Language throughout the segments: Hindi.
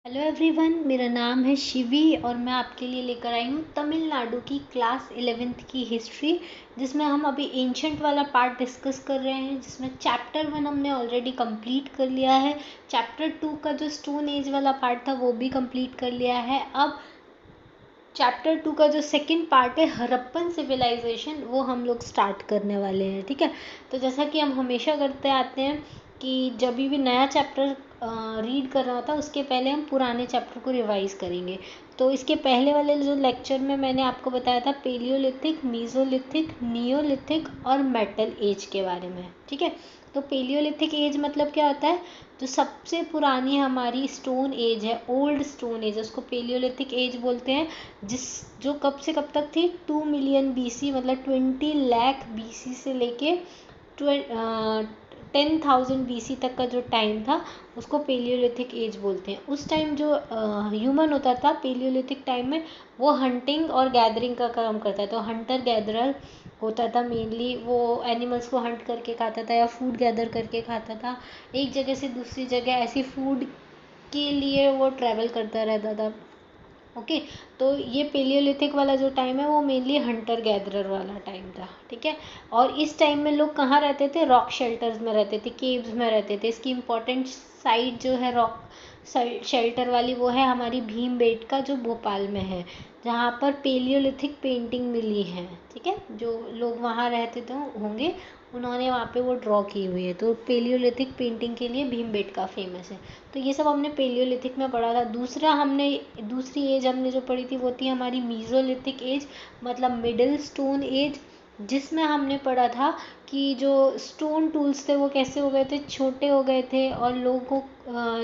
हेलो एवरीवन, मेरा नाम है शिवी और मैं आपके लिए लेकर आई हूँ तमिलनाडु की क्लास 11th की हिस्ट्री, जिसमें हम अभी एंशंट वाला पार्ट डिस्कस कर रहे हैं, जिसमें चैप्टर 1 हमने ऑलरेडी कंप्लीट कर लिया है। चैप्टर 2 का जो स्टोन एज वाला पार्ट था वो भी कंप्लीट कर लिया है। अब चैप्टर 2 का जो सेकंड पार्ट है हड़प्पन सिविलाइजेशन, वो हम लोग स्टार्ट करने वाले हैं। ठीक है, तो जैसा कि हम हमेशा करते आते हैं कि जब भी नया चैप्टर रीड कर रहा था उसके पहले हम पुराने चैप्टर को रिवाइज करेंगे। तो इसके पहले वाले जो लेक्चर में मैंने आपको बताया था पेलियोलिथिक, मीजोलिथिक, नियोलिथिक और मेटल एज के बारे में। ठीक है, तो पेलियोलिथिक एज मतलब क्या होता है? जो सबसे पुरानी हमारी स्टोन एज है, ओल्ड स्टोन एज, उसको पेलियोलिथिक एज बोलते हैं। जो कब से कब तक थी? 2 मिलियन बीसी, मतलब 20 लाख बीसी से लेके 10,000 बीसी तक का जो टाइम था उसको पेलियोलिथिक एज बोलते हैं। उस टाइम जो ह्यूमन होता था पेलियोलिथिक टाइम में, वो हंटिंग और गैदरिंग का काम करता था। तो हंटर गैदरर होता था मेनली, वो एनिमल्स को हंट करके खाता था या फूड गैदर करके खाता था। एक जगह से दूसरी जगह ऐसी फूड के लिए वो ट्रैवल करता रहता था। ओके, तो ये पेलियोलिथिक वाला जो टाइम है वो मेनली हंटर गैदरर वाला टाइम था। ठीक है, और इस टाइम में लोग कहाँ रहते थे? रॉक शेल्टर्स में रहते थे, केव्स में रहते थे। इसकी इम्पोर्टेंट साइट जो है रॉक शेल्टर वाली, वो है हमारी भीमबेटका, जो भोपाल में है, जहाँ पर पेलियोलिथिक पेंटिंग मिली है। ठीक है, जो लोग वहाँ रहते थे होंगे, उन्होंने वहाँ पे वो ड्रॉ की हुई है। तो पेलियोलिथिक पेंटिंग के लिए भीमबेटका फेमस है। तो ये सब हमने पेलियोलिथिक में पढ़ा था। दूसरी एज हमने जो पढ़ी थी वो थी हमारी मीजोलिथिक एज, मतलब मिडिल स्टोन एज, जिसमें हमने पढ़ा था कि जो स्टोन टूल्स थे वो कैसे हो गए थे? छोटे हो गए थे। और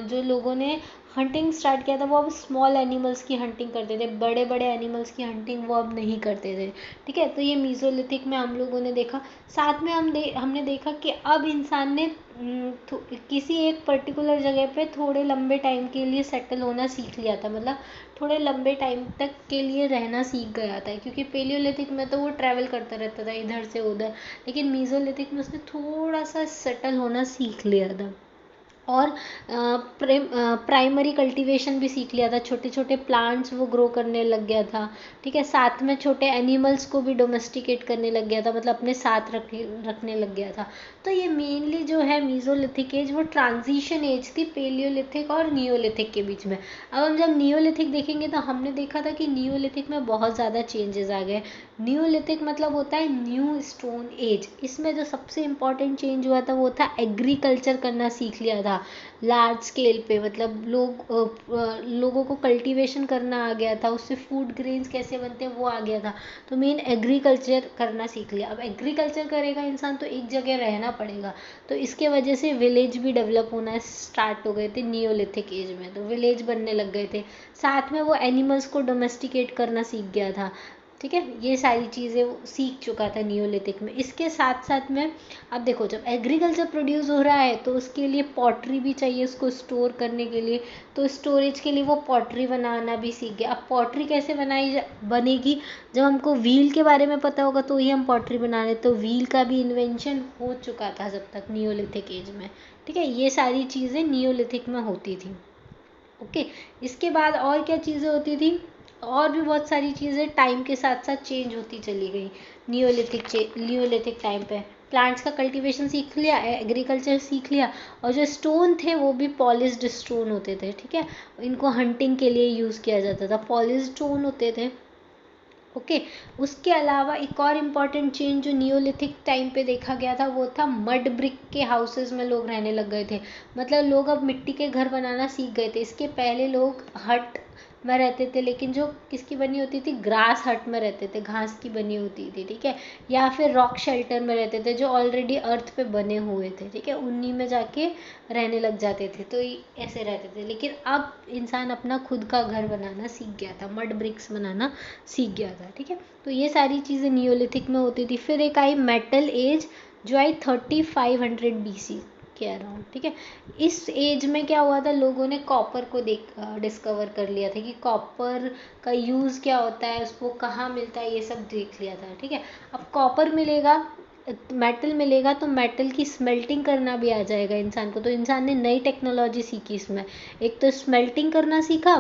जो लोगों ने हंटिंग स्टार्ट किया था वो अब स्मॉल एनिमल्स की हंटिंग करते थे, बड़े बड़े एनिमल्स की हंटिंग वो अब नहीं करते थे। ठीक है, तो ये मीजोलिथिक में हम लोगों ने देखा। साथ में हमने देखा कि अब इंसान ने किसी एक पर्टिकुलर जगह पे थोड़े लंबे टाइम के लिए सेटल होना सीख लिया था, मतलब थोड़े लंबे टाइम तक के लिए रहना सीख गया था। क्योंकि पेलियोलिथिक में तो वो ट्रैवल करता रहता था इधर से उधर, लेकिन मीजोलिथिक में उसने थोड़ा सा सेटल होना सीख लिया था। और प्राइमरी कल्टीवेशन भी सीख लिया था, छोटे छोटे प्लांट्स वो ग्रो करने लग गया था। ठीक है, साथ में छोटे एनिमल्स को भी डोमेस्टिकेट करने लग गया था, मतलब अपने साथ रखने लग गया था। तो ये मेनली जो है मीजोलिथिक एज, वो ट्रांजिशन एज थी पेलियोलिथिक और नियोलिथिक के बीच में। अब हम जब नियोलिथिक देखेंगे तो हमने देखा था कि नियोलिथिक में बहुत ज़्यादा चेंजेस आ गए। नियोलिथिक मतलब होता है न्यू स्टोन एज। इसमें जो सबसे इम्पॉर्टेंट चेंज हुआ था वो था एग्रीकल्चर करना सीख लिया था लार्ज स्केल पे, मतलब लोगों को कल्टीवेशन करना आ गया था, उससे फूड ग्रेन्स कैसे बनते हैं वो आ गया था। तो मेन एग्रीकल्चर करना सीख लिया। अब एग्रीकल्चर करेगा इंसान तो एक जगह रहना पड़ेगा, तो इसके वजह से विलेज भी डेवलप होना स्टार्ट हो गए थे नियोलिथिक एज में, तो विलेज बनने लग गए थे। साथ में वो एनिमल्स को डोमेस्टिकेट करना सीख गया था। ठीक है, ये सारी चीज़ें वो सीख चुका था नियोलिथिक में। इसके साथ साथ में अब देखो, जब एग्रीकल्चर प्रोड्यूस हो रहा है तो उसके लिए पॉटरी भी चाहिए, उसको स्टोर करने के लिए। तो स्टोरेज के लिए वो पॉटरी बनाना भी सीख गया। अब पॉटरी कैसे बनेगी? जब हमको व्हील के बारे में पता होगा तो ही हम पॉटरी बना रहे। तो व्हील का भी इन्वेंशन हो चुका था जब तक नियोलिथिक एज में। ठीक है, ये सारी चीज़ें नियोलिथिक में होती थी। ओके, इसके बाद और क्या चीज़ें होती थी? और भी बहुत सारी चीज़ें टाइम के साथ साथ चेंज होती चली गई। नियोलिथिक टाइम पे प्लांट्स का कल्टीवेशन सीख लिया, एग्रीकल्चर सीख लिया, और जो स्टोन थे वो भी पॉलिश्ड स्टोन होते थे। ठीक है, इनको हंटिंग के लिए यूज़ किया जाता था, पॉलिश्ड स्टोन होते थे। ओके, उसके अलावा एक और इम्पॉर्टेंट चेंज जो नियोलिथिक टाइम पे देखा गया था वो था मड ब्रिक के हाउसेस में लोग रहने लग गए थे। मतलब लोग अब मिट्टी के घर बनाना सीख गए थे। इसके पहले लोग हट में रहते थे, लेकिन जो किसकी बनी होती थी? ग्रास हट में रहते थे, घास की बनी होती थी। ठीक है, या फिर रॉक शेल्टर में रहते थे जो ऑलरेडी अर्थ पे बने हुए थे। ठीक है, उन्हीं में जाके रहने लग जाते थे, तो ऐसे रहते थे। लेकिन अब इंसान अपना खुद का घर बनाना सीख गया था, मड ब्रिक्स बनाना सीख गया था। ठीक है, तो ये सारी चीज़ें नियोलिथिक में होती थी। फिर एक आई मेटल एज, जो आई 3500 BC के अराउंड। ठीक है, इस एज में क्या हुआ था? लोगों ने कॉपर को डिस्कवर कर लिया था कि कॉपर का यूज़ क्या होता है, उसको कहाँ मिलता है, ये सब देख लिया था। ठीक है, अब कॉपर मिलेगा मेटल मिलेगा तो मेटल की स्मेल्टिंग करना भी आ जाएगा इंसान को। तो इंसान ने नई टेक्नोलॉजी सीखी इसमें, एक तो स्मेल्टिंग करना सीखा,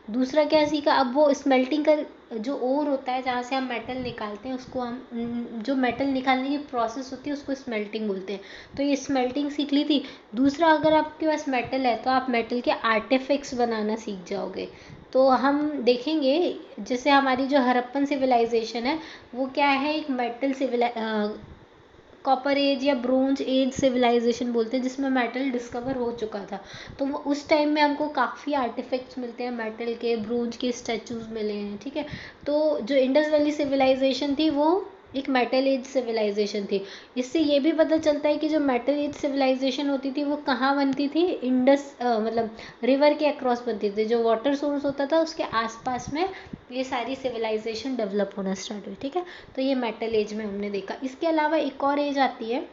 दूसरा क्या सीखा, अब वो स्मेल्टिंग कर जो ओर होता है जहाँ से हम मेटल निकालते हैं उसको हम जो मेटल निकालने की प्रोसेस होती है उसको स्मेल्टिंग बोलते हैं। तो ये स्मेल्टिंग सीख ली थी। दूसरा, अगर आपके पास मेटल है तो आप मेटल के आर्टिफैक्ट्स बनाना सीख जाओगे। तो हम देखेंगे जैसे हमारी जो हड़प्पन सिविलाइजेशन है वो क्या है, एक मेटल कॉपर एज या ब्रोंज एज सिविलाइजेशन बोलते हैं, जिसमें मेटल डिस्कवर हो चुका था। तो वो उस टाइम में हमको काफ़ी आर्टिफैक्ट्स मिलते हैं, मेटल के, ब्रोंज के स्टैचूज मिले हैं, ठीक है। तो जो इंडस वैली सिविलाइजेशन थी वो एक मेटल एज सिविलाइजेशन थी। इससे ये भी पता चलता है कि जो मेटल एज सिविलाइजेशन होती थी वो कहाँ बनती थी, इंडस मतलब रिवर के अक्रॉस बनती थी। जो वाटर सोर्स होता था उसके आसपास में ये सारी सिविलाइजेशन डेवलप होना स्टार्ट हुई, ठीक है। तो ये मेटल एज में हमने देखा। इसके अलावा एक और एज आती है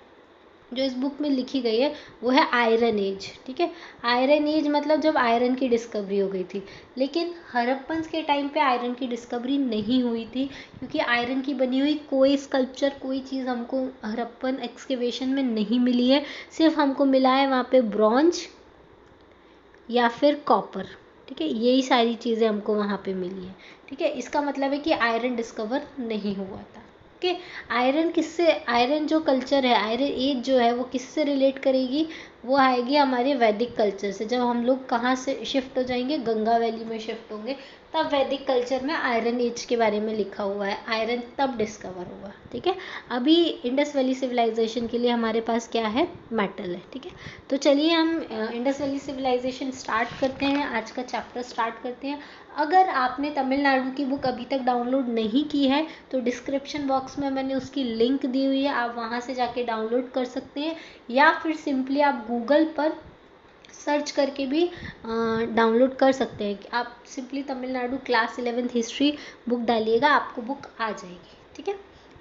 जो इस बुक में लिखी गई है, वो है आयरन एज, ठीक है। आयरन एज मतलब जब आयरन की डिस्कवरी हो गई थी। लेकिन हड़प्पन्स के टाइम पे आयरन की डिस्कवरी नहीं हुई थी, क्योंकि आयरन की बनी हुई कोई स्कल्पचर, कोई चीज़ हमको हड़प्पन एक्सकेवेशन में नहीं मिली है। सिर्फ हमको मिला है वहाँ पे ब्रॉन्ज या फिर कॉपर, ठीक है। यही सारी चीज़ें हमको वहाँ पे मिली है, ठीक है। इसका मतलब है कि आयरन डिस्कवर नहीं हुआ था, ओके। आयरन किससे, आयरन जो कल्चर है, आयरन एज जो है वो किससे रिलेट करेगी, वो आएगी हमारे वैदिक कल्चर से। जब हम लोग कहाँ से शिफ्ट हो जाएंगे, गंगा वैली में शिफ्ट होंगे, तब वैदिक कल्चर में आयरन एज के बारे में लिखा हुआ है, आयरन तब डिस्कवर हुआ, ठीक है। अभी इंडस वैली सिविलाइजेशन के लिए हमारे पास क्या है, मेटल है, ठीक है। तो चलिए हम इंडस वैली सिविलाइजेशन स्टार्ट करते हैं, आज का चैप्टर स्टार्ट करते हैं। अगर आपने तमिलनाडु की बुक अभी तक डाउनलोड नहीं की है तो डिस्क्रिप्शन बॉक्स में मैंने उसकी लिंक दी हुई है, आप वहाँ से जाके डाउनलोड कर सकते हैं, या फिर सिंपली आप गूगल पर सर्च करके भी डाउनलोड कर सकते हैं। आप simply Tamil Nadu class 11th history book डालिएगा, आपको बुक आ जाएगी, ठीक है।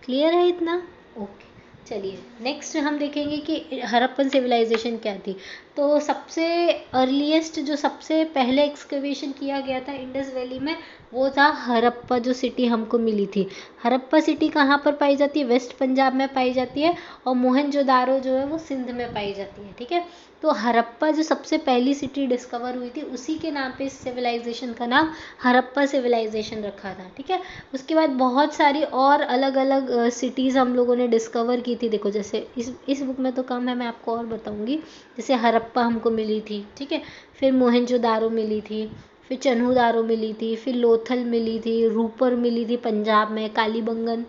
क्लियर है इतना, ओके। चलिए नेक्स्ट हम देखेंगे कि हड़प्पन सिविलाइजेशन क्या थी। तो सबसे अर्लीस्ट, जो सबसे पहले एक्सकवेशन किया गया था इंडस वैली में, वो था हड़प्पा, जो सिटी हमको मिली थी। हड़प्पा सिटी कहाँ पर पाई जाती है, वेस्ट पंजाब में पाई जाती है, और मोहनजोदारो जो है वो सिंध में पाई जाती है, ठीक है। तो हड़प्पा जो सबसे पहली सिटी डिस्कवर हुई थी, उसी के नाम पे इस सिविलाइजेशन का नाम हड़प्पा सिविलाइजेशन रखा था, ठीक है। उसके बाद बहुत सारी और अलग अलग सिटीज़ हम लोगों ने डिस्कवर की थी। देखो जैसे इस बुक में तो कम है, मैं आपको और बताऊंगी। जैसे हड़प्पा हमको मिली थी, ठीक है, फिर मोहनजोदारो मिली थी, फिर चन्हूदारो मिली थी, फिर लोथल मिली थी, रूपर मिली थी पंजाब में, कालीबंगन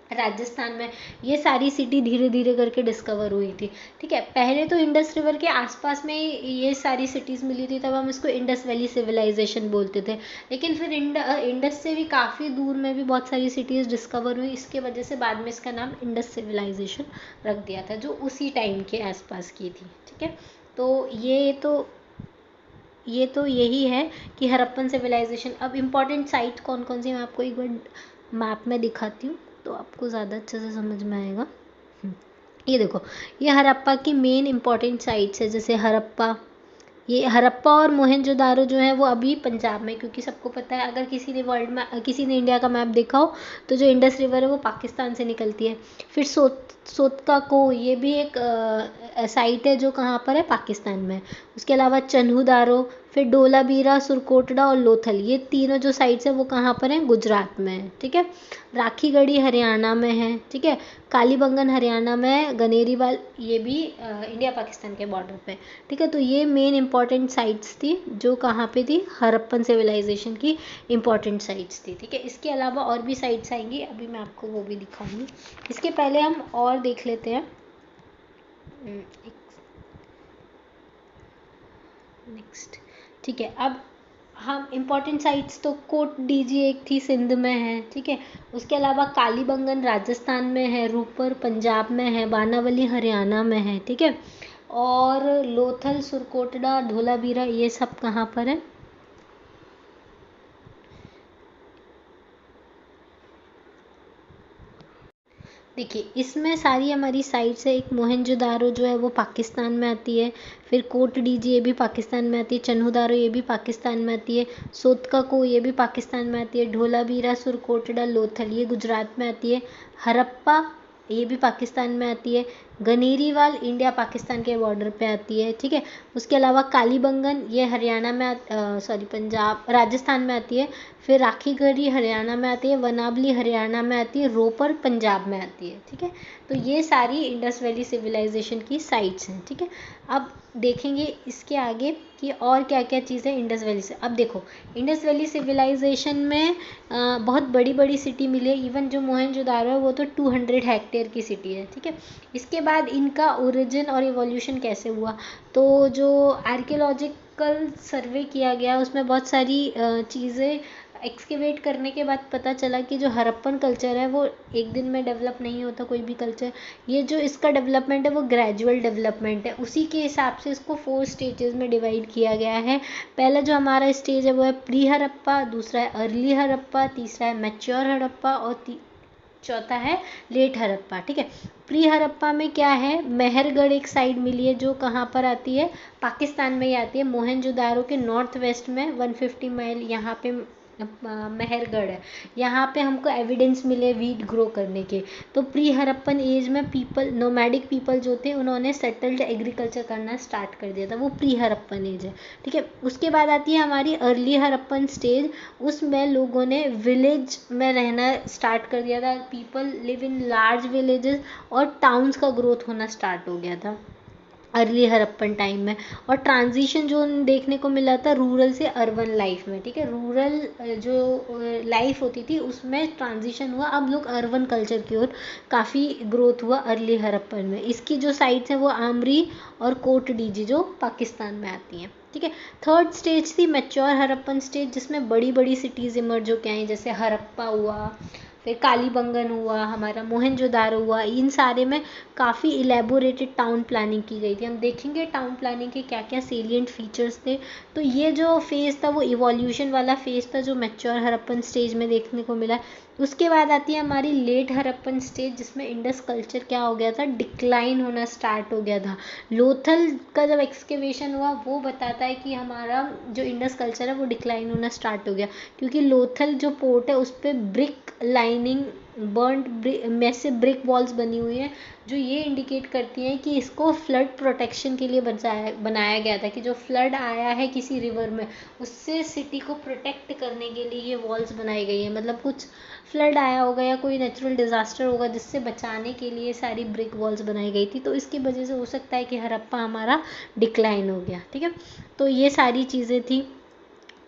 राजस्थान में। ये सारी सिटी धीरे धीरे करके डिस्कवर हुई थी, ठीक है। पहले तो इंडस रिवर के आसपास में ये सारी सिटीज़ मिली थी, तब हम इसको इंडस वैली सिविलाइजेशन बोलते थे। लेकिन फिर इंडस से भी काफ़ी दूर में भी बहुत सारी सिटीज़ डिस्कवर हुई, इसके वजह से बाद में इसका नाम इंडस सिविलाइजेशन रख दिया था, जो उसी टाइम के आसपास की थी, ठीक है। तो ये तो यही है कि हड़प्पन सिविलाइजेशन। अब इम्पॉर्टेंट साइट कौन कौन सी, मैं आपको एक बार मैप में दिखाती हूँ तो आपको ज़्यादा अच्छे से समझ में आएगा। ये देखो, ये हड़प्पा की मेन इंपॉर्टेंट साइट्स है। जैसे हड़प्पा, ये हड़प्पा और मोहनजोदारो जो है वो अभी पंजाब में, क्योंकि सबको पता है, अगर किसी ने किसी ने इंडिया का मैप देखा हो तो जो इंडस रिवर है वो पाकिस्तान से निकलती है। फिर सोतका को, ये भी एक साइट है जो कहाँ पर है, पाकिस्तान में। उसके अलावा चन्हूदारो, फिर डोलाबीरा, सुरकोटड़ा और लोथल, ये तीनों जो साइट्स है वो कहाँ पर हैं, गुजरात में है, ठीक है। राखीगढ़ी हरियाणा में है, ठीक है। कालीबंगन हरियाणा में, गनेरीवाल ये भी इंडिया पाकिस्तान के बॉर्डर पे, ठीक है। तो ये मेन इंपॉर्टेंट साइट्स थी जो कहाँ पे थी, हड़प्पन सिविलाइजेशन की इंपॉर्टेंट साइट्स थी, ठीक है। इसके अलावा और भी साइट्स आएंगी, अभी मैं आपको वो भी दिखाऊंगी। इसके पहले हम और देख लेते हैं नेक्स्ट, ठीक है। अब हम इम्पॉर्टेंट साइट्स तो कोट डीजी एक थी, सिंध में है, ठीक है। उसके अलावा कालीबंगन राजस्थान में है, रूपर पंजाब में है, बानावली हरियाणा में है, ठीक है। और लोथल, सुरकोटड़ा, धोलावीरा, ये सब कहाँ पर है, देखिए इसमें सारी हमारी साइट्स है। एक मोहनजोदारो जो है वो पाकिस्तान में आती है, फिर कोट डीजी ये भी पाकिस्तान में आती है, चन्हूदारो ये भी पाकिस्तान में आती है, सोतका को ये भी पाकिस्तान में आती है, ढोलावीरा, सुरकोटड़ा, लोथल ये गुजरात में आती है, हड़प्पा ये भी पाकिस्तान में आती है। गनेरीवाल इंडिया पाकिस्तान के बॉर्डर पे आती है, ठीक है। उसके अलावा कालीबंगन ये हरियाणा में पंजाब राजस्थान में आती है। फिर राखीगढ़ी हरियाणा में आती है, वनावली हरियाणा में आती है, रोपर पंजाब में आती है, ठीक है। तो ये सारी इंडस वैली सिविलाइजेशन की साइट्स हैं, ठीक है। अब देखेंगे इसके आगे कि और क्या क्या चीज़ें इंडस वैली से। अब देखो इंडस वैली सिविलाइजेशन में बहुत बड़ी बड़ी सिटी मिली है। इवन जो मोहनजोदारो है वो तो 200 हेक्टेयर की सिटी है, ठीक है। इसके बाद इनका ओरिजिन और इवोल्यूशन कैसे हुआ, तो जो आर्कियोलॉजिकल सर्वे किया गया उसमें बहुत सारी चीज़ें एक्सकेवेट करने के बाद पता चला कि जो हड़प्पन कल्चर है वो एक दिन में डेवलप नहीं होता कोई भी कल्चर। ये जो इसका डेवलपमेंट है वो ग्रेजुअल डेवलपमेंट है। उसी के हिसाब से इसको 4 स्टेजेस में डिवाइड किया गया है। पहला जो हमारा स्टेज है वो है प्री हड़प्पा, दूसरा है अर्ली हड़प्पा, तीसरा है मैच्योर हड़प्पा और चौथा है लेट हड़प्पा, ठीक है। प्री हड़प्पा में क्या है, मेहरगढ़ एक साइड मिली है जो कहाँ पर आती है, पाकिस्तान में ही आती है। मोहनजोदारो के नॉर्थ वेस्ट में 150 माइल यहाँ पे मेहरगढ़ है। यहाँ पे हमको एविडेंस मिले वीट ग्रो करने के। तो प्री हड़प्पन एज में पीपल नोमैडिक पीपल जो थे उन्होंने सेटल्ड एग्रीकल्चर करना स्टार्ट कर दिया था, वो प्री हड़प्पन एज है, ठीक है। उसके बाद आती है हमारी अर्ली हड़प्पन स्टेज। उसमें लोगों ने विलेज में रहना स्टार्ट कर दिया था। People live in large villages और टाउन्स का ग्रोथ होना स्टार्ट हो गया था अर्ली हड़प्पन टाइम में। और ट्रांजिशन जो देखने को मिला था रूरल से अर्बन लाइफ में, ठीक है। रूरल जो लाइफ होती थी उसमें ट्रांजिशन हुआ, अब लोग अर्बन कल्चर की ओर काफ़ी ग्रोथ हुआ अर्ली हड़प्पन में। इसकी जो साइट्स हैं वो आमरी और कोट डीजी जो पाकिस्तान में आती हैं, ठीक है। थर्ड स्टेज थी मैच्योर हड़प्पन स्टेज, जिसमें बड़ी बड़ी सिटीज़ इमर्ज होके आई, जैसे हड़प्पा हुआ, फिर कालीबंगन हुआ, हमारा मोहनजोदारो हुआ। इन सारे में काफ़ी इलेबोरेटेड टाउन प्लानिंग की गई थी। हम देखेंगे टाउन प्लानिंग के क्या क्या सेलिएंट फीचर्स थे। तो ये जो फेज़ था वो इवोल्यूशन वाला फेज़ था जो मैच्योर हड़प्पन स्टेज में देखने को मिला। उसके बाद आती है हमारी लेट हड़प्पन स्टेज, जिसमें इंडस कल्चर क्या हो गया था, डिक्लाइन होना स्टार्ट हो गया था। लोथल का जब एक्सकेवेशन हुआ वो बताता है कि हमारा जो इंडस कल्चर है वो डिक्लाइन होना स्टार्ट हो गया, क्योंकि लोथल जो पोर्ट है उस पर brick lining burned massive brick walls बनी हुई हैं, जो ये इंडिकेट करती हैं कि इसको फ्लड प्रोटेक्शन के लिए बनाया गया था, कि जो फ्लड आया है किसी रिवर में उससे सिटी को प्रोटेक्ट करने के लिए ये वॉल्स बनाई गई है। मतलब कुछ फ्लड आया होगा या कोई नेचुरल डिज़ास्टर होगा जिससे बचाने के लिए सारी ब्रिक वॉल्स बनाई गई थी। तो इसकी वजह से हो सकता है कि हड़प्पा हमारा डिक्लाइन हो गया, ठीक है। तो ये सारी चीज़ें थी।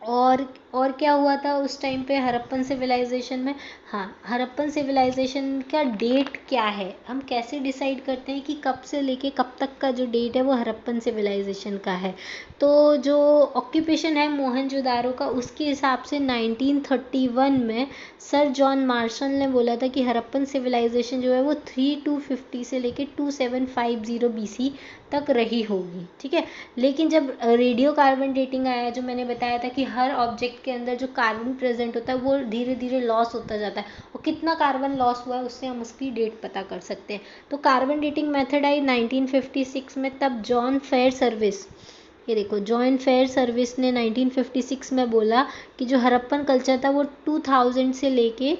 और क्या हुआ था उस टाइम पे हड़प्पन सिविलाइजेशन में। हाँ, हड़प्पन सिविलाइजेशन का डेट क्या है, हम कैसे डिसाइड करते हैं कि कब से लेके कब तक का जो डेट है वो हड़प्पन सिविलाइजेशन का है। तो जो ऑक्यूपेशन है मोहनजोदारो का उसके हिसाब से 1931 में सर जॉन मार्शल ने बोला था कि हड़प्पन सिविलाइजेशन जो है वो 3250 से लेके 2750 BC तक रही होगी, ठीक है। लेकिन जब रेडियो कार्बन डेटिंग आया, जो मैंने बताया था कि हर ऑब्जेक्ट के अंदर जो कार्बन प्रेजेंट होता है वो धीरे धीरे लॉस होता जाता है, और कितना कार्बन लॉस हुआ है उससे हम उसकी डेट पता कर सकते हैं। तो कार्बन डेटिंग मेथड आई 1956 में। तब जॉन फेयर सर्विस, ये देखो जॉन फेयर सर्विस ने 1956 में बोला कि जो हड़प्पन कल्चर था वो 2000 से लेके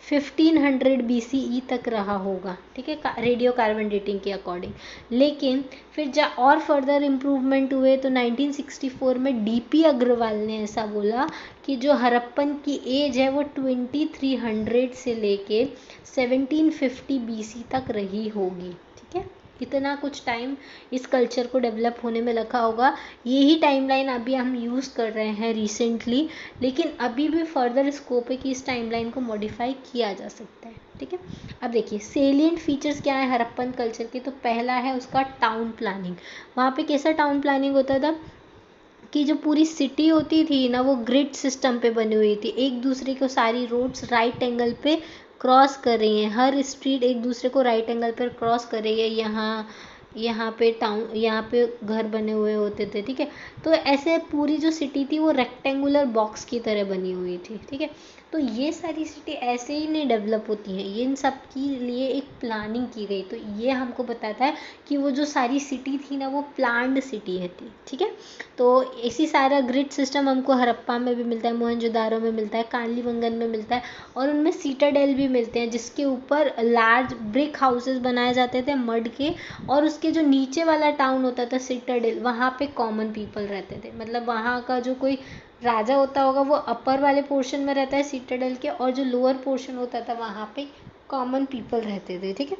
1500 BCE तक रहा होगा, ठीक है, रेडियो कार्बन डेटिंग के अकॉर्डिंग। लेकिन फिर और फर्दर इम्प्रूवमेंट हुए तो 1964 में DP अग्रवाल ने ऐसा बोला कि जो हड़प्पन की एज है वो 2300 से लेके 1750 BC तक रही होगी, ठीक है। इतना कुछ टाइम इस कल्चर को डेवलप होने में लगा होगा। यही टाइमलाइन अभी हम यूज़ कर रहे हैं रिसेंटली, लेकिन अभी भी फर्दर स्कोप है कि इस टाइमलाइन को मॉडिफाई किया जा सकता है, ठीक है। अब देखिए सेलिएंट फीचर्स क्या है हड़प्पन कल्चर के। तो पहला है उसका टाउन प्लानिंग। वहाँ पे कैसा टाउन प्लानिंग होता था कि जो पूरी सिटी होती थी ना वो ग्रिड सिस्टम पे बनी हुई थी। एक दूसरे को सारी रोड्स राइट एंगल पे क्रॉस कर रही हैं, हर स्ट्रीट एक दूसरे को राइट एंगल पर क्रॉस कर रही है। यहाँ यहाँ पे टाउन, यहाँ पे घर बने हुए होते थे, ठीक है। तो ऐसे पूरी जो सिटी थी वो रेक्टेंगुलर बॉक्स की तरह बनी हुई थी, ठीक है। तो ये सारी सिटी ऐसे ही नहीं डेवलप होती हैं, ये इन सब के लिए एक प्लानिंग की गई। तो ये हमको बताता है कि वो जो सारी सिटी थी ना वो प्लान्ड सिटी है थी, ठीक है। तो इसी सारा ग्रिड सिस्टम हमको हड़प्पा में भी मिलता है, मोहनजोदारो में मिलता है, कालीबंगन में मिलता है, और उनमें सीटाडेल भी मिलते हैं जिसके ऊपर लार्ज ब्रिक हाउसेस बनाए जाते थे मड के, और उसके जो नीचे वाला टाउन होता था सिटाडेल, वहाँ पे कॉमन पीपल रहते थे। मतलब वहाँ का जो कोई राजा होता होगा वो अपर वाले पोर्शन में रहता है सिटाडेल के, और जो लोअर पोर्शन होता था वहाँ पे कॉमन पीपल रहते थे, ठीक है।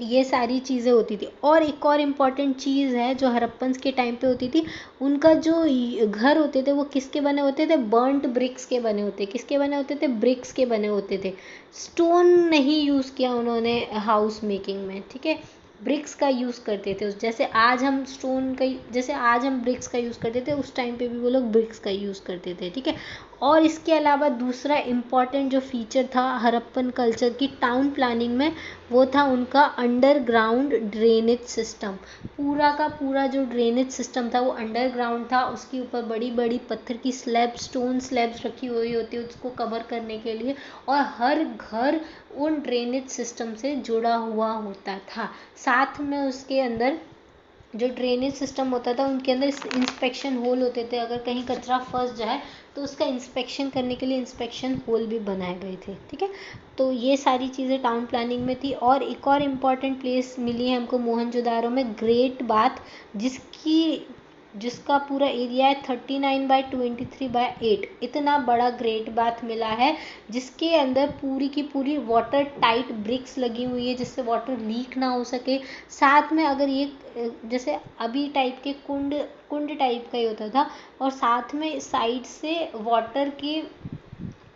ये सारी चीज़ें होती थी। और एक और इम्पॉर्टेंट चीज़ है जो हड़प्पन्स के टाइम पे होती थी, उनका जो घर होते थे वो किसके बने होते थे? बर्न्ट ब्रिक्स के बने होते। किसके बने होते थे? ब्रिक्स के बने होते थे। स्टोन नहीं यूज़ किया उन्होंने हाउस मेकिंग में, ठीक है। ब्रिक्स का यूज़ करते थे। जैसे आज हम स्टोन का, जैसे आज हम ब्रिक्स का यूज़ करते थे, उस टाइम पे भी वो लोग ब्रिक्स का यूज़ करते थे, ठीक है। और इसके अलावा दूसरा इम्पॉर्टेंट जो फीचर था हड़प्पन कल्चर की टाउन प्लानिंग में, वो था उनका अंडरग्राउंड ड्रेनेज सिस्टम। पूरा का पूरा जो ड्रेनेज सिस्टम था वो अंडरग्राउंड था। उसके ऊपर बड़ी बड़ी पत्थर की स्लैब, स्टोन स्लैब्स रखी हुई होती है उसको कवर करने के लिए, और हर घर उन ड्रेनेज सिस्टम से जुड़ा हुआ होता था। साथ में उसके अंदर जो ड्रेनेज सिस्टम होता था उनके अंदर इंस्पेक्शन होल होते थे। अगर कहीं कचरा फंस जाए तो उसका इंस्पेक्शन करने के लिए इंस्पेक्शन होल भी बनाए गए थे, ठीक है। तो ये सारी चीज़ें टाउन प्लानिंग में थी। और एक और इम्पॉर्टेंट प्लेस मिली है हमको मोहनजोदारो में, ग्रेट बाथ, जिसका पूरा एरिया है 39/23/8। इतना बड़ा ग्रेट बाथ मिला है जिसके अंदर पूरी की पूरी वाटर टाइट ब्रिक्स लगी हुई है जिससे वाटर लीक ना हो सके। साथ में अगर ये जैसे अभी टाइप के कुंड टाइप का ही होता था, और साथ में साइड से वाटर के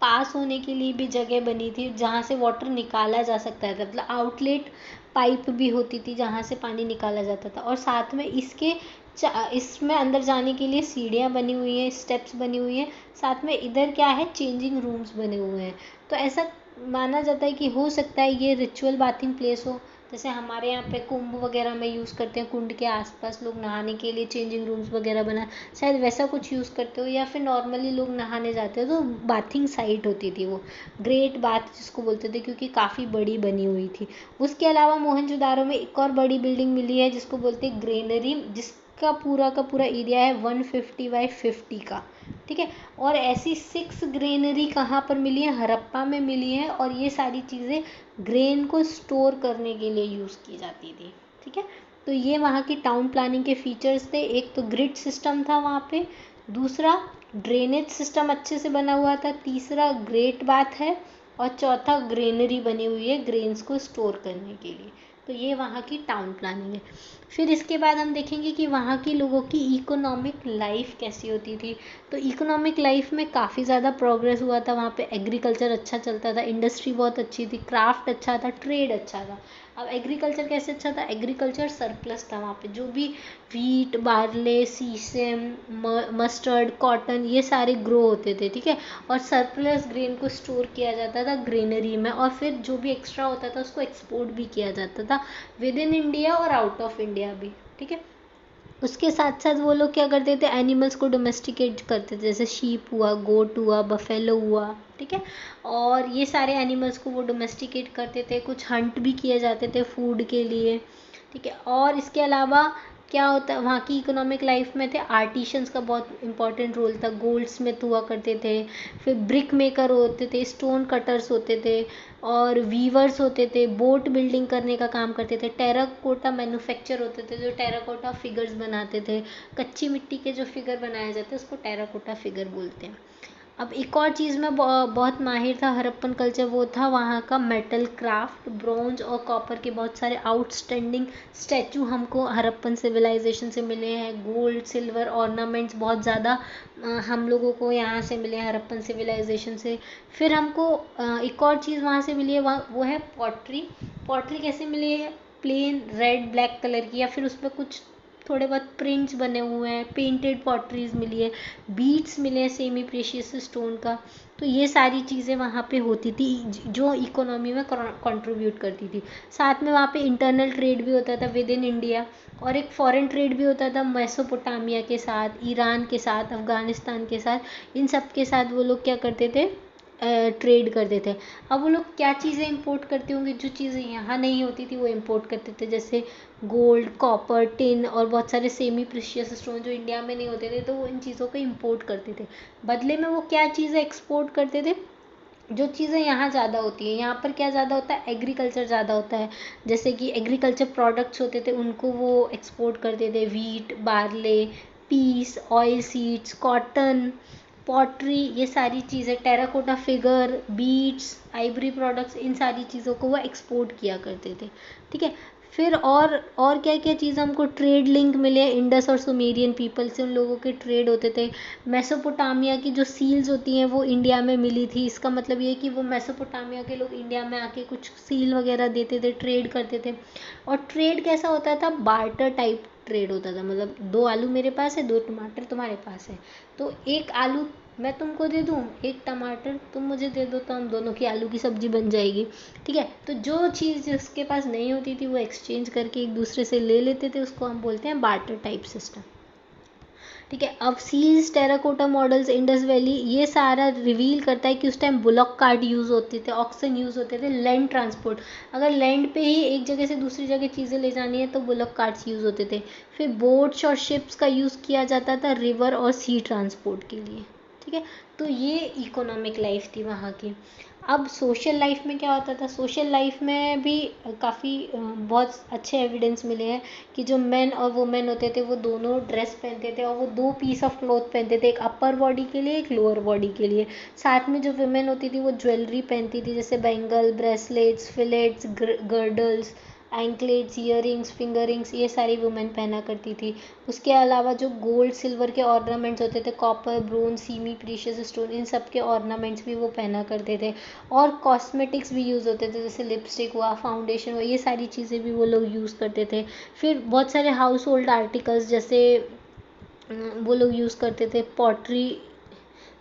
पास होने के लिए भी जगह बनी थी जहाँ से वाटर निकाला जा सकता था। मतलब आउटलेट पाइप भी होती थी जहाँ से पानी निकाला जाता था। और साथ में इसमें अंदर जाने के लिए सीढ़ियाँ बनी हुई हैं, स्टेप्स बनी हुई हैं। साथ में इधर क्या है, चेंजिंग रूम्स बने हुए हैं। तो ऐसा माना जाता है कि हो सकता है ये रिचुअल बाथिंग प्लेस हो, जैसे हमारे यहाँ पे कुंभ वगैरह में यूज़ करते हैं, कुंड के आसपास लोग नहाने के लिए चेंजिंग रूम्स वगैरह बना, शायद वैसा कुछ यूज़ करते हो। या फिर नॉर्मली लोग नहाने जाते हो तो बाथिंग साइट होती थी वो, ग्रेट बाथ जिसको बोलते थे, क्योंकि काफ़ी बड़ी बनी हुई थी। उसके अलावा मोहनजोदारो में एक और बड़ी बिल्डिंग मिली है जिसको बोलते हैं ग्रेनरी, जिसका पूरा का पूरा एरिया है 150/50 का, ठीक है। और ऐसी 6 ग्रेनरी कहाँ पर मिली है? हड़प्पा में मिली है। और ये सारी चीज़ें ग्रेन को स्टोर करने के लिए यूज़ की जाती थी, ठीक है। तो ये वहाँ की टाउन प्लानिंग के फीचर्स थे। एक तो ग्रिड सिस्टम था वहाँ पे, दूसरा ड्रेनेज सिस्टम अच्छे से बना हुआ था, तीसरा ग्रेट बाथ है, और चौथा ग्रेनरी बनी हुई है ग्रेन्स को स्टोर करने के लिए। तो ये वहाँ की टाउन प्लानिंग है। फिर इसके बाद हम देखेंगे कि वहाँ की लोगों की इकोनॉमिक लाइफ कैसी होती थी। तो इकोनॉमिक लाइफ में काफ़ी ज़्यादा प्रोग्रेस हुआ था वहाँ पे। एग्रीकल्चर अच्छा चलता था, इंडस्ट्री बहुत अच्छी थी, क्राफ्ट अच्छा था, ट्रेड अच्छा था। अब एग्रीकल्चर कैसे अच्छा था? एग्रीकल्चर सरप्लस था वहाँ पे। जो भी वीट, बार्ले, सीसम, मस्टर्ड, कॉटन, ये सारे ग्रो होते थे, ठीक है। और सरप्लस ग्रेन को स्टोर किया जाता था ग्रेनरी में, और फिर जो भी एक्स्ट्रा होता था उसको एक्सपोर्ट भी किया जाता था विद इन इंडिया और आउट ऑफ इंडिया भी, ठीक है। उसके साथ साथ वो लोग क्या करते थे, एनिमल्स को डोमेस्टिकेट करते थे, जैसे शीप हुआ, गोट हुआ, बफेलो हुआ, ठीक है। और ये सारे एनिमल्स को वो डोमेस्टिकेट करते थे। कुछ हंट भी किए जाते थे फूड के लिए, ठीक है। और इसके अलावा क्या होता वहाँ की इकोनॉमिक लाइफ में थे, आर्टिशंस का बहुत इंपॉर्टेंट रोल था। गोल्ड स्मिथ हुआ करते थे, फिर ब्रिक मेकर होते थे, स्टोन कटर्स होते थे, और वीवर्स होते थे, बोट बिल्डिंग करने का काम करते थे, टेराकोटा मैन्युफैक्चर होते थे जो टेराकोटा फिगर्स बनाते थे। कच्ची मिट्टी के जो फिगर बनाए जाते हैं उसको टेराकोटा फिगर बोलते हैं। अब एक और चीज़ में बहुत माहिर था हड़प्पन कल्चर, वो था वहाँ का मेटल क्राफ्ट। ब्रोंज और कॉपर के बहुत सारे आउटस्टैंडिंग स्टैचू हमको हड़प्पन सिविलाइजेशन से मिले हैं। गोल्ड, सिल्वर, ऑर्नामेंट्स बहुत ज़्यादा हम लोगों को यहाँ से मिले हैं हड़प्पन सिविलाइजेशन से। फिर हमको एक और चीज़ वहाँ से मिली है, वो है पॉटरी। पॉटरी कैसे मिली है? प्लेन रेड ब्लैक कलर की, या फिर उसमें कुछ थोड़े बहुत प्रिंट्स बने हुए हैं, पेंटेड पॉटरीज मिली है, बीड्स मिले हैं सेमी प्रेशियस स्टोन का। तो ये सारी चीज़ें वहाँ पे होती थी जो इकोनॉमी में कंट्रीब्यूट करती थी। साथ में वहाँ पे इंटरनल ट्रेड भी होता था विद इन इंडिया, और एक फॉरेन ट्रेड भी होता था मेसोपोटामिया के साथ, ईरान के साथ, अफ़गानिस्तान के साथ। इन सब के साथ वो लोग क्या करते थे, ट्रेड करते थे। अब वो लोग क्या चीज़ें इंपोर्ट करते होंगे, जो चीज़ें यहाँ नहीं होती थी वो इंपोर्ट करते थे, जैसे गोल्ड, कॉपर, टिन और बहुत सारे सेमी प्रेशियस स्टोन जो इंडिया में नहीं होते थे, तो वो इन चीज़ों को इंपोर्ट करते थे। बदले में वो क्या चीज़ें एक्सपोर्ट करते थे, जो चीज़ें यहाँ ज़्यादा होती हैं। यहाँ पर क्या ज़्यादा होता है, एग्रीकल्चर ज़्यादा होता है, जैसे कि एग्रीकल्चर प्रोडक्ट्स होते थे उनको वो एक्सपोर्ट करते थे, wheat, barley, peas, oil seeds, cotton, pottery, ये सारी चीज़ें, terracotta figure, beads, ivory products, इन सारी चीज़ों को वो एक्सपोर्ट किया करते थे। ठीक है, फिर और क्या क्या चीज़ हमको ट्रेड लिंक मिले, इंडस और सुमेरियन पीपल से उन लोगों के ट्रेड होते थे। मेसोपोटामिया की जो सील्स होती हैं वो इंडिया में मिली थी, इसका मतलब ये है कि वो मेसोपोटामिया के लोग इंडिया में आके कुछ सील वगैरह देते थे, ट्रेड करते थे। और ट्रेड कैसा होता था, बार्टर टाइप ट्रेड होता था, मतलब 2 आलू मेरे पास है, 2 टमाटर तुम्हारे पास है, तो 1 आलू मैं तुमको दे दूँ, 1 टमाटर तुम मुझे दे दो, तो हम दोनों की आलू की सब्जी बन जाएगी। ठीक है, तो जो चीज़ जिसके पास नहीं होती थी वो एक्सचेंज करके एक दूसरे से ले लेते थे, उसको हम बोलते हैं बार्टर टाइप सिस्टम। ठीक है, अब seals, terracotta models, Indus valley, reveal सारा रिवील करता है कि उस टाइम बुलॉक कार्ट यूज़ होते थे, ऑक्सन यूज़ होते थे, लैंड ट्रांसपोर्ट, अगर लैंड पे ही एक जगह से दूसरी जगह चीज़ें ले जानी है तो बुलॉक कार्ट्स यूज़ होते थे। फिर बोट्स और शिप्स का यूज़ किया जाता था रिवर और सी ट्रांसपोर्ट के लिए। ठीक है, तो ये इकोनॉमिक लाइफ थी वहाँ की। अब सोशल लाइफ में क्या होता था, सोशल लाइफ में भी काफ़ी बहुत अच्छे एविडेंस मिले हैं कि जो मेन और वुमेन होते थे वो दोनों ड्रेस पहनते थे, और वो 2 पीस ऑफ क्लॉथ पहनते थे, एक अपर बॉडी के लिए, एक लोअर बॉडी के लिए। साथ में जो वुमेन होती थी वो ज्वेलरी पहनती थी, जैसे bangle, bracelets, fillets, girdles, anklets, earrings, finger rings, ये सारी वुमेन पहना करती थी। उसके अलावा जो गोल्ड सिल्वर के ऑर्नामेंट्स होते थे, copper, bronze, semi precious stone, इन सब के ऑर्नामेंट्स भी वो पहना करते थे। और कॉस्मेटिक्स भी यूज़ होते थे, जैसे लिपस्टिक हुआ, फाउंडेशन हुआ, ये सारी चीज़ें भी वो लोग यूज़ करते थे। फिर बहुत सारे हाउस होल्ड आर्टिकल्स, जैसे वो लोग यूज़ करते थे पॉटरी,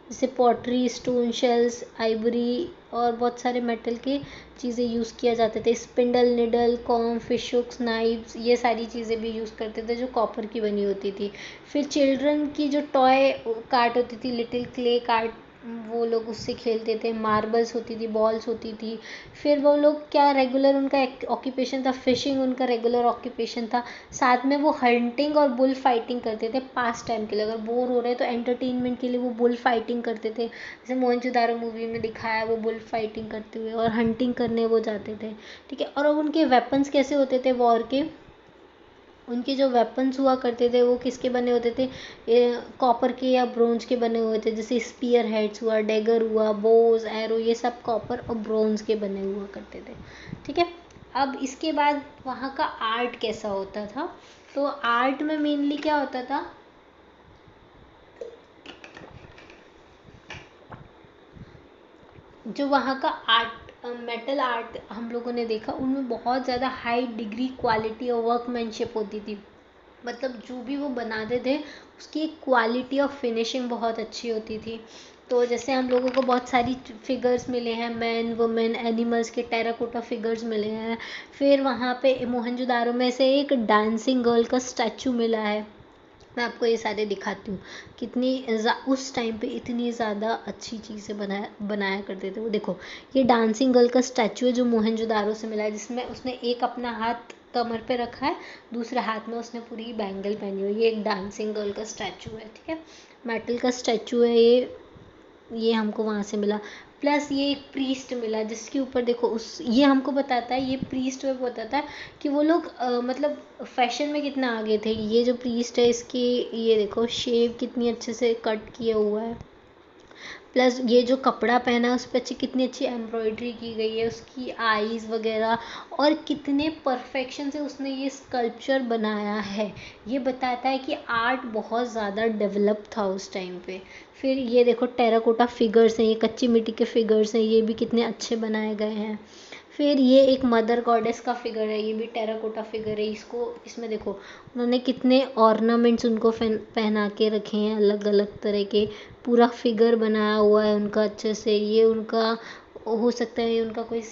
जैसे पॉटरी, स्टोन शेल्स, आइवरी और बहुत सारे मेटल के चीज़ें यूज़ किया जाते थे, spindle, needle, comb, fish hooks, knives, ये सारी चीज़ें भी यूज़ करते थे जो कॉपर की बनी होती थी। फिर चिल्ड्रन की जो टॉय कार्ट होती थी, लिटिल क्ले कार्ट, वो लोग उससे खेलते थे, मार्बल्स होती थी, बॉल्स होती थी। फिर वो लोग क्या, रेगुलर उनका ऑक्यूपेशन था फिशिंग, उनका रेगुलर ऑक्यूपेशन था। साथ में वो हंटिंग और बुल फाइटिंग करते थे पास टाइम के लिए, अगर बोर हो रहे हैं तो एंटरटेनमेंट के लिए वो बुल फाइटिंग करते थे, जैसे मोहनजोदारो मूवी में दिखाया वो बुल फाइटिंग करते हुए, और हंटिंग करने वो जाते थे। ठीक है, और अब उनके वेपन्स कैसे होते थे वॉर के, उनके जो वेपन्स हुआ करते थे वो किसके बने होते थे, कॉपर के या ब्रोंज के बने हुए थे, जैसे स्पीयर हेड्स हुआ, डैगर हुआ, बोज, एरो, ये सब कॉपर और ब्रोंज के बने हुआ करते थे। ठीक है, अब इसके बाद वहाँ का आर्ट कैसा होता था, तो आर्ट में मेनली क्या होता था, जो वहाँ का आर्ट, मेटल आर्ट हम लोगों ने देखा, उनमें बहुत ज़्यादा हाई डिग्री क्वालिटी और वर्कमैनशिप होती थी, मतलब जो भी वो बनाते थे उसकी क्वालिटी ऑफ फिनिशिंग बहुत अच्छी होती थी। तो जैसे हम लोगों को बहुत सारी फिगर्स मिले हैं, मैन, वुमेन, एनिमल्स के टेराकोटा फिगर्स मिले हैं। फिर वहाँ पे मोहनजोदारो में से एक डांसिंग गर्ल का स्टैचू मिला है, मैं आपको ये सारे दिखाती हूँ, कितनी उस टाइम पे इतनी ज़्यादा अच्छी चीज़ें बनाया करते थे वो। देखो, ये डांसिंग गर्ल का स्टैचू है जो मोहनजोदारो से मिला है, जिसमें उसने एक अपना हाथ कमर पे रखा है, दूसरे हाथ में उसने पूरी बैंगल पहनी हुई है। ये एक डांसिंग गर्ल का स्टैचू है। ठीक है, मेटल का स्टैचू है ये हमको वहाँ से मिला। प्लस ये एक प्रीस्ट मिला जिसके ऊपर देखो, उस ये हमको बताता है, ये प्रीस्ट में बताता है कि वो लोग मतलब फैशन में कितना आगे थे। ये जो प्रीस्ट है इसकी ये देखो शेव कितनी अच्छे से कट किया हुआ है, प्लस ये जो कपड़ा पहना है उस पर कितनी अच्छी एम्ब्रॉयडरी की गई है, उसकी आईज़ वगैरह, और कितने परफेक्शन से उसने ये स्कल्पचर बनाया है, ये बताता है कि आर्ट बहुत ज़्यादा डेवलप था उस टाइम पे। फिर ये देखो टेराकोटा फिगर्स हैं, ये कच्ची मिट्टी के फिगर्स हैं, ये भी कितने अच्छे बनाए गए हैं। फिर ये एक मदर गॉडेस का फिगर है, ये भी टेराकोटा फिगर है। इसमें देखो उन्होंने कितने ऑर्नामेंट्स उनको पहना के रखे हैं, अलग अलग तरह के, पूरा फिगर बनाया हुआ है उनका अच्छे से। ये उनका हो सकता है, ये उनका कोई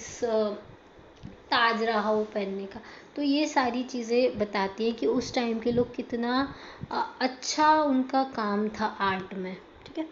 ताज रहा हो पहनने का। तो ये सारी चीज़ें बताती हैं कि उस टाइम के लोग कितना अच्छा उनका काम था आर्ट में, ठीक है।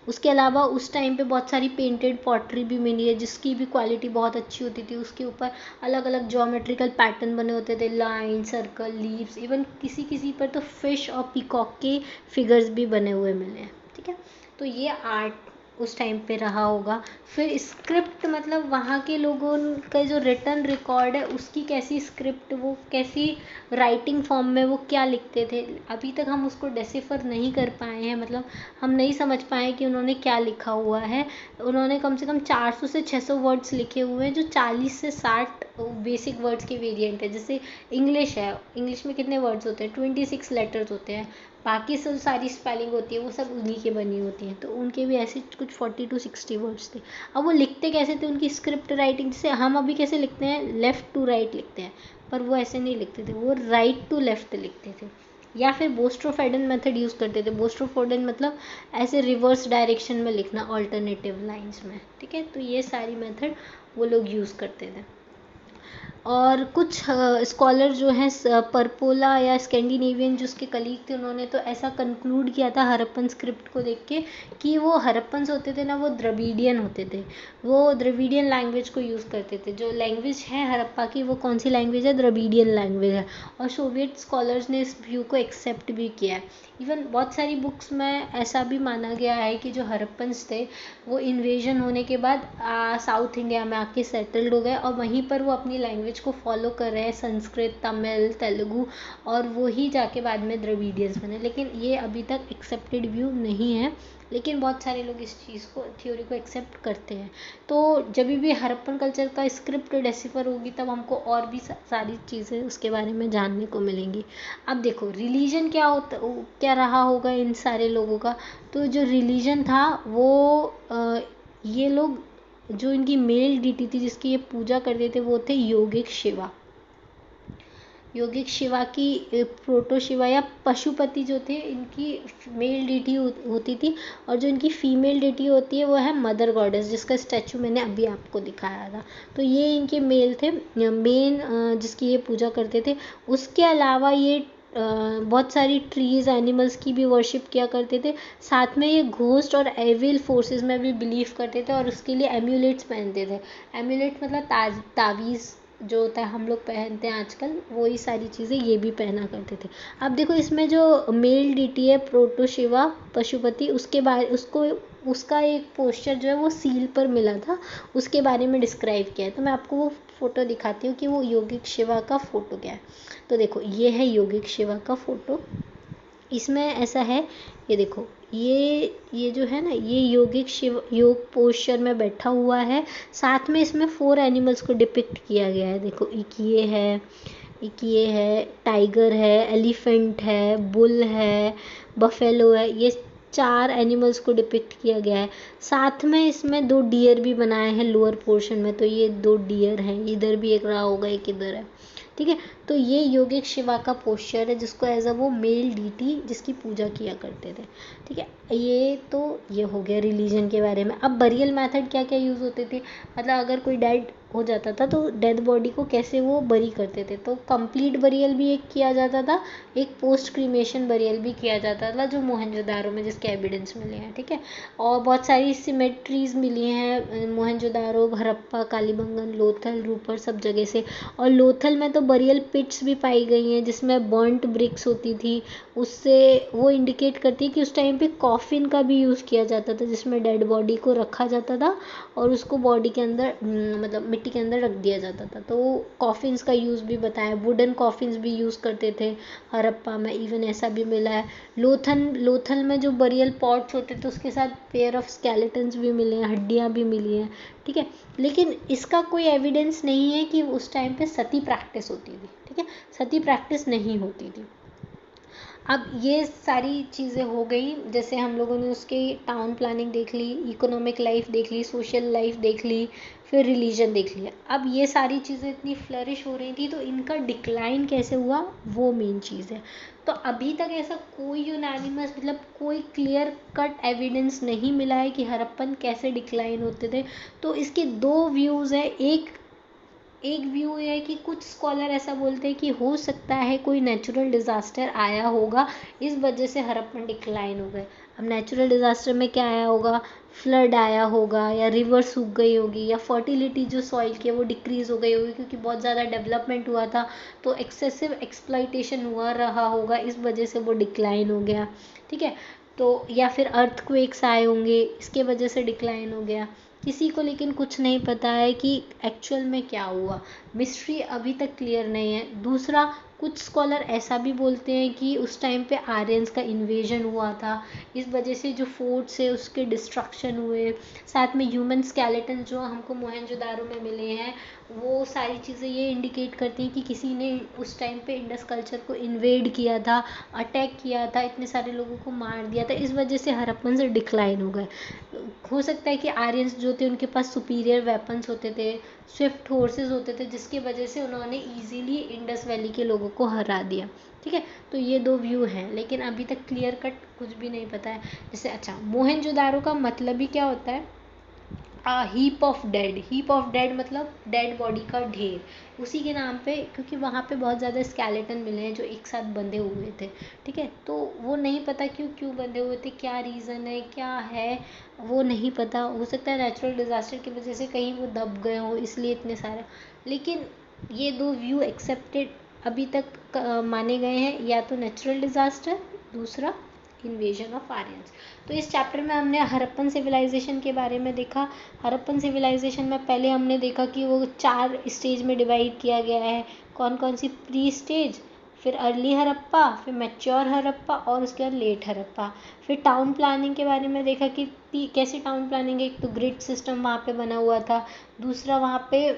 उसके अलावा उस टाइम पे बहुत सारी पेंटेड पॉटरी भी मिली है, जिसकी भी क्वालिटी बहुत अच्छी होती थी। उसके ऊपर अलग अलग ज्योमेट्रिकल पैटर्न बने होते थे, लाइन, सर्कल, लीव्स, इवन किसी किसी पर तो फिश और पीकॉक के फिगर्स भी बने हुए मिले हैं, ठीक है। तो ये आर्ट उस टाइम पे रहा होगा। फिर स्क्रिप्ट, मतलब वहाँ के लोगों का जो रिटन रिकॉर्ड है, उसकी कैसी स्क्रिप्ट, वो कैसी राइटिंग फॉर्म में वो क्या लिखते थे, अभी तक हम उसको डेसिफर नहीं कर पाए हैं। मतलब हम नहीं समझ पाए कि उन्होंने क्या लिखा हुआ है। उन्होंने कम से कम 400 से 600 वर्ड्स लिखे हुए हैं, जो 40 से 60 बेसिक वर्ड्स के वेरिएंट है। जैसे इंग्लिश है, इंग्लिश में कितने वर्ड्स होते हैं, 26 लेटर्स होते हैं। बाकी सब सारी स्पेलिंग होती है वो सब उन्हीं की बनी होती हैं। तो उनके भी ऐसे कुछ 40 to 60 वर्ड्स थे। अब वो लिखते कैसे थे, उनकी स्क्रिप्ट राइटिंग, जैसे हम अभी कैसे लिखते हैं, लेफ़्ट टू राइट लिखते हैं, पर वो ऐसे नहीं लिखते थे, वो राइट टू लेफ़्ट लिखते थे। या फिर बोस्ट्रोफेडन मेथड यूज़ करते थे। बोस्ट्रोफेडन मतलब ऐसे रिवर्स डायरेक्शन में लिखना, ऑल्टरनेटिव लाइंस में, ठीक है। तो ये सारी मेथड वो लोग यूज़ करते थे। और कुछ स्कॉलर जो हैं, परपोला या स्कैंडिनेवियन जो उसके कलीग थे, उन्होंने तो ऐसा कंक्लूड किया था हरप्पन स्क्रिप्ट को देख के कि वो हरप्पन्स होते थे ना, वो द्रविडियन होते थे। वो द्रविडियन लैंग्वेज को यूज़ करते थे। जो लैंग्वेज है हरप्पा की, वो कौन सी लैंग्वेज है, द्रविडियन लैंग्वेज है। और सोवियत स्कॉलर्स ने इस व्यू को एक्सेप्ट भी किया है। इवन बहुत सारी बुक्स में ऐसा भी माना गया है कि जो हरप्पन्स थे, वो इन्वेजन होने के बाद साउथ इंडिया में आके सेटल्ड हो गए, और वहीं पर वो अपनी लैंग्वेज को फॉलो कर रहे हैं, संस्कृत, तमिल, तेलुगु, और वो ही जाके बाद में द्रविडियंस बने। लेकिन ये अभी तक एक्सेप्टेड व्यू नहीं है, लेकिन बहुत सारे लोग इस चीज़ को, थ्योरी को एक्सेप्ट करते हैं। तो जब भी हरप्पन कल्चर का स्क्रिप्ट डेसिफर होगी, तब हमको और भी सारी चीज़ें उसके बारे में जानने को मिलेंगी। अब देखो रिलीजन क्या रहा होगा इन सारे लोगों का। तो जो रिलीजन था वो ये लोग, जो इनकी मेल डीटी थी जिसकी ये पूजा करते थे, वो थे योगिक शिवा। योगिक शिवा की प्रोटो शिवा या पशुपति जो थे, इनकी मेल डीटी होती थी। और जो इनकी फीमेल डीटी होती है वो है मदर गॉडेस, जिसका स्टैचू मैंने अभी आपको दिखाया था। तो ये इनके मेल थे, मेन जिसकी ये पूजा करते थे। उसके अलावा ये बहुत सारी ट्रीज़, एनिमल्स की भी वर्शिप किया करते थे। साथ में ये घोस्ट और एविल फोर्सेस में भी बिलीव करते थे, और उसके लिए एम्यूलेट्स पहनते थे। एम्यूलेट मतलब तावीज़ जो होता है हम लोग पहनते हैं आजकल, वही सारी चीज़ें ये भी पहना करते थे। अब देखो इसमें जो मेल डीटी है प्रोटो शिवा पशुपति, उसका एक पोस्चर जो है वो सील पर मिला था, उसके बारे में डिस्क्राइब किया है। तो मैं आपको वो फ़ोटो दिखाती हूँ कि वो योगिक शिवा का फ़ोटो क्या है। तो देखो ये है योगिक शिवा का फ़ोटो। इसमें ऐसा है, ये देखो ये जो है ना, ये योगिक शिव योग पोस्चर में बैठा हुआ है। साथ में इसमें 4 एनिमल्स को डिपिक्ट किया गया है। देखो एक ये है, टाइगर है, एलिफेंट है, बुल है, बफेलो है। ये 4 एनिमल्स को डिपिक्ट किया गया है। साथ में इसमें 2 डियर भी बनाए हैं लोअर पोर्शन में। तो ये 2 डियर हैं, इधर भी एक रहा होगा, एक इधर है, ठीक है। तो ये योगिक शिवा का पोस्चर है, जिसको एज अ वो मेल डीटी जिसकी पूजा किया करते थे, ठीक है। ये हो गया रिलीजन के बारे में। अब बरियल मेथड क्या क्या यूज़ होते थे, मतलब अगर कोई डेड हो जाता था तो डेड बॉडी को कैसे वो बरी करते थे। तो कंप्लीट बरियल भी एक किया जाता था, एक पोस्ट क्रीमेशन बरियल भी किया जाता था, जो मोहनजोदारो में जिसके एविडेंस मिले हैं, ठीक है। और बहुत सारी सिमेट्रीज मिली हैं मोहनजोदारो, हड़प्पा, कालीबंगन, लोथल, रूपर, सब जगह से। और लोथल में तो बरियल पिट्स भी पाई गई हैं जिसमें बर्नट ब्रिक्स होती थी। उससे वो इंडिकेट करती है कि उस टाइम पे कॉफिन का भी यूज़ किया जाता था, जिसमें डेड बॉडी को रखा जाता था और उसको बॉडी के अंदर मतलब मिट्टी के अंदर रख दिया जाता था। तो कॉफिन्स का यूज़ भी बताया, वुडन कॉफिन्स भी यूज़ करते थे हड़प्पा में, इवन ऐसा भी मिला है। लोथल में जो बरियल पॉट्स होते थे उसके साथ पेयर ऑफ स्केलेटन्स भी मिले हैं, हड्डियाँ भी मिली हैं, ठीक है। लेकिन इसका कोई एविडेंस नहीं है कि उस टाइम पे सती प्रैक्टिस होती थी, ठीक है। सती प्रैक्टिस नहीं होती थी। अब ये सारी चीज़ें हो गई, जैसे हम लोगों ने उसके टाउन प्लानिंग देख ली, इकोनॉमिक लाइफ देख ली, सोशल लाइफ देख ली, फिर रिलीजन देख लिया। अब ये सारी चीज़ें इतनी फ्लरिश हो रही थी, तो इनका डिक्लाइन कैसे हुआ वो मेन चीज़ है। तो अभी तक ऐसा कोई यूनानिमस मतलब कोई क्लियर कट एविडेंस नहीं मिला है कि हड़प्पन कैसे डिक्लाइन होते थे। तो इसके दो व्यूज़ हैं। एक व्यू ये है कि कुछ स्कॉलर ऐसा बोलते हैं कि हो सकता है कोई नेचुरल डिज़ास्टर आया होगा, इस वजह से हड़प्पन डिक्लाइन हो गए। अब नेचुरल डिज़ास्टर में क्या आया होगा, फ्लड आया होगा, या रिवर सूख गई होगी, या फर्टिलिटी जो सॉइल की है वो डिक्रीज़ हो गई होगी क्योंकि बहुत ज़्यादा डेवलपमेंट हुआ था, तो एक्सेसिव एक्सप्लॉइटेशन हुआ रहा होगा, इस वजह से वो डिक्लाइन हो गया। ठीक है, तो या फिर अर्थक्वेक्स आए होंगे, इसके वजह से डिक्लाइन हो गया। किसी को लेकिन कुछ नहीं पता है कि एक्चुअल में क्या हुआ, मिस्ट्री अभी तक क्लियर नहीं है। दूसरा, कुछ स्कॉलर ऐसा भी बोलते हैं कि उस टाइम पे आर्यंस का इन्वेजन हुआ था, इस वजह से जो फोर्ट्स है उसके डिस्ट्रक्शन हुए। साथ में ह्यूमन स्केलेटन जो हमको मोहनजोदारो में मिले हैं, वो सारी चीज़ें ये इंडिकेट करती हैं कि किसी ने उस टाइम पे इंडस कल्चर को इन्वेड किया था, अटैक किया था, इतने सारे लोगों को मार दिया था, इस वजह से हड़प्पन से डिक्लाइन हो गए। हो सकता है कि आर्यंस जो थे उनके पास सुपीरियर वेपन्स होते थे, स्विफ्ट हॉर्सेस होते थे, जिसकी वजह से उन्होंने इजीली इंडस वैली के लोगों को हरा दिया। ठीक है, तो ये दो व्यू हैं, लेकिन अभी तक क्लियर कट कुछ भी नहीं पता है। जैसे अच्छा, मोहनजोदारो का मतलब ही क्या होता है, हीप ऑफ डेड मतलब डेड बॉडी का ढेर, उसी के नाम पे, क्योंकि वहाँ पे बहुत ज़्यादा स्केलेटन मिले हैं जो एक साथ बंधे हुए थे। ठीक है, तो वो नहीं पता क्यों बंधे हुए थे, क्या रीज़न है, क्या है वो नहीं पता। हो सकता है नेचुरल डिज़ास्टर की वजह से कहीं वो दब गए हों, इसलिए इतने सारे। लेकिन ये दो व्यू एक्सेप्टेड अभी तक माने गए हैं, या तो नेचुरल डिज़ास्टर, दूसरा इन्वेजन ऑफ आर्यंस। तो इस चैप्टर में हमने हड़प्पन सिविलाइजेशन के बारे में देखा। हड़प्पन सिविलाइजेशन में पहले हमने देखा कि वो 4 स्टेज में डिवाइड किया गया है। कौन कौन सी, प्री स्टेज, फिर अर्ली हड़प्पा, फिर मैच्योर हड़प्पा, और उसके बाद लेट हड़प्पा। फिर टाउन प्लानिंग के बारे में देखा कि कैसी टाउन प्लानिंग है। एक तो ग्रिड सिस्टम वहाँ पे बना हुआ था, दूसरा वहाँ पे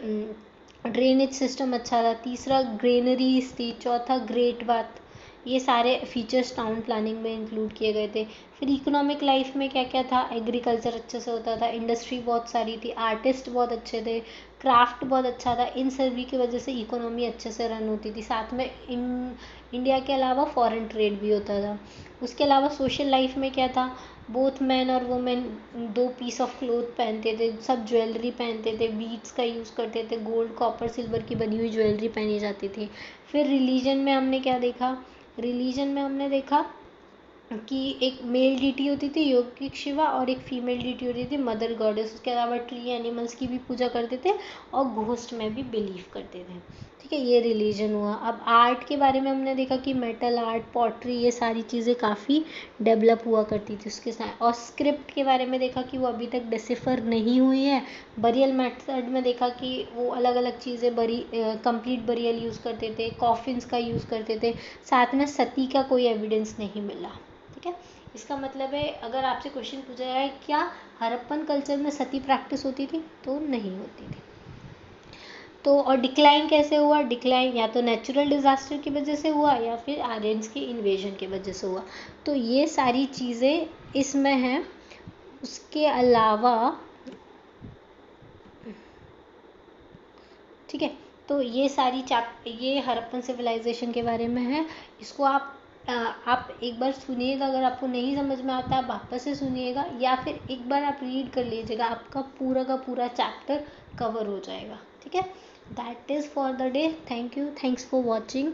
ड्रेनेज सिस्टम अच्छा था, तीसरा ग्रेनरीज थी, चौथा ग्रेट बाथ। ये सारे फीचर्स टाउन प्लानिंग में इंक्लूड किए गए थे। फिर इकोनॉमिक लाइफ में क्या क्या था, एग्रीकल्चर अच्छे से होता था, इंडस्ट्री बहुत सारी थी, आर्टिस्ट बहुत अच्छे थे, क्राफ्ट बहुत अच्छा था। इन सभी की वजह से इकोनॉमी अच्छे से रन होती थी। साथ में इंडिया के अलावा फॉरेन ट्रेड भी होता था। उसके अलावा सोशल लाइफ में क्या था, बोथ मैन और वुमेन 2 पीस ऑफ क्लोथ पहनते थे, सब ज्वेलरी पहनते थे, बीड्स का यूज़ करते थे, गोल्ड कॉपर सिल्वर की बनी हुई ज्वेलरी पहनी जाती थी। फिर रिलीजन में हमने क्या देखा, रिलीजन में हमने देखा कि एक मेल डीटी होती थी यौगिक शिवा, और एक फीमेल डीटी होती थी मदर गॉडेस। उसके अलावा ट्री एनिमल्स की भी पूजा करते थे, और घोस्ट में भी बिलीव करते थे। ठीक है, ये रिलीजन हुआ। अब आर्ट के बारे में हमने देखा कि मेटल आर्ट, पॉटरी, ये सारी चीज़ें काफ़ी डेवलप हुआ करती थी उसके साथ। और स्क्रिप्ट के बारे में देखा कि वो अभी तक डिसिफर नहीं हुई है। बरियल मेथड में देखा कि वो अलग अलग चीज़ें कंप्लीट बरियल यूज़ करते थे, कॉफिन्स का यूज़ करते थे। साथ में सती का कोई एविडेंस नहीं मिला। ठीक है, इसका मतलब है अगर आपसे क्वेश्चन पूछा जाए क्या हड़प्पन कल्चर में सती प्रैक्टिस होती थी, तो नहीं होती थी। तो और डिक्लाइन कैसे हुआ, डिक्लाइन या तो नेचुरल डिज़ास्टर की वजह से हुआ, या फिर आर्यंस की इन्वेजन की वजह से हुआ। तो ये सारी चीज़ें इसमें हैं। उसके अलावा ठीक है, तो ये सारी ये हड़प्पन सिविलाइजेशन के बारे में है। इसको आप एक बार सुनिएगा, अगर आपको नहीं समझ में आता आप वापस से सुनिएगा, या फिर एक बार आप रीड कर लीजिएगा, आपका पूरा का पूरा चैप्टर कवर हो जाएगा। ठीक है, that is for the day. Thank you, thanks for watching.